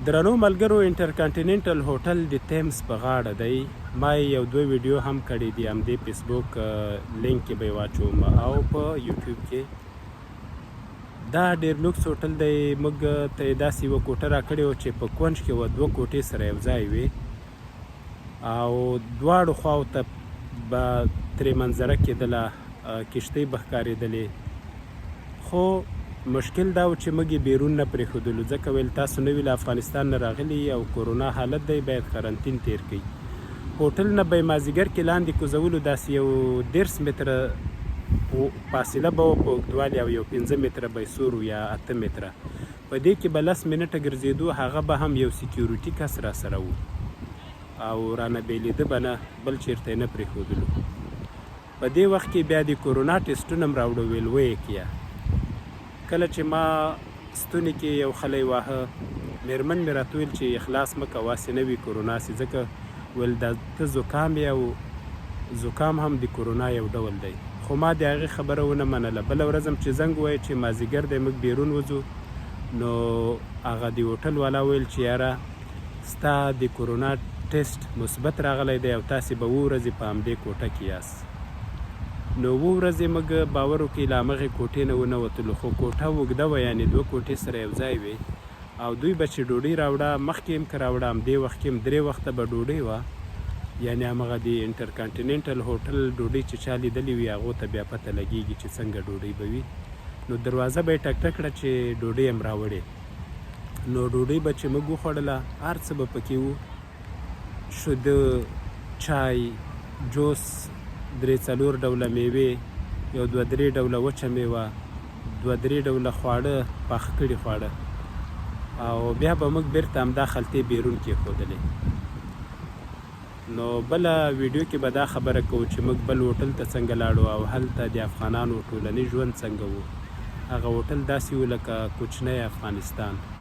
درنو ملګرو، انټرکانټیننټل هوټل د تیمز په غاړه دی. ما یو دوه ویډیو هم کړی دي، همدې فیسبوک لینک کې به یې واچوم او په یوټیوب کې. دا ډېر لوکس هوټل دی. موږ ته یې داسې یوه کوټه راکړې وه چې په کونج کې وه، دوه کوټې سره یو ځای وې او دواړو خواو ته به ترې منظره کېدله، کښتۍ به ښکارېدلې. خو مشکل دا و چې موږ یې بیرون نه پرېښودلو، ځکه ویل تاسو نوي له افغانستان نه راغلي او کورونا حالت دی، باید قرنطین تیر کړئ. هوټل نه به یې مازدیګر کې لاندې کوزولو، داسې یو 13 متره فاصله به وه په اوږدوالي او یو 15 متره به یې سور یا 8 متره. په دې کې به 10 منټه ګرځېدو، هغه به هم یو سیکیورټي کس را سره و او رانه بېلېده به نه، بل چېرته یې نه پرېښودلو. په دې وخت کې بیا د کورونا ټسټونه م راوړه، ویل ویې کړه. کله چې ما ستوني کې یو خلی واهه، مېرمن مې راته ویل چې اخلاص مه کوه، هسې نه وي کورونا سي، ځکه ویل دا ته زکام یې او زکام هم د کورونا یو ډول دی. خو ما د هغې خبره ونه منله. بله ورځ هم چې زنګ ووایه چې مازدیګر دی موږ بیرون وځو، نو هغه د هوټل والا ویل چې یاره ستا د کورونا ټسټ مثبت راغلی دی او تاسې به 7 ورځې په همدې کوټه کې یاست. نو 7 ورځې موږ باور وکړئ له همغې کوټې نه ونه وتلو، خو کوټه اوږده وه، یعنې 2 کوټې سره یو ځای وې او دوی به چې ډوډۍ راوړه، مخکې هم که راوړه، همدې وخت کې هم 3 وخته به ډوډۍ وه. یعنې همغه د انټرکانټیننټل هوټل ډوډۍ چې چا لیدلې وي هغو ته بیا پته لګېږي چې څنګه ډوډۍ به وي. نو دروازه به یې ټک ټک کړه چې ډوډۍ هم راوړې. نو ډوډۍ به چې موږ وخوړله، هر څه به پکې وو، شوده، چای، جوس، 3-4 ډوله میوې، یو 2-3 ډوله وچه میوه، 2-3 ډوله خواړه، پاخه کړي خواړه، او بیا به موږ بیرته همدا خلطې بیرون کېښودلې. نو بله ویډیو کې به دا خبره کوو چې موږ بل هوټل ته څنګه لاړو او هلته د افغانانو ټولنیز ژوند څنګه و. هغه هوټل داسې و لکه کوچنی افغانستان.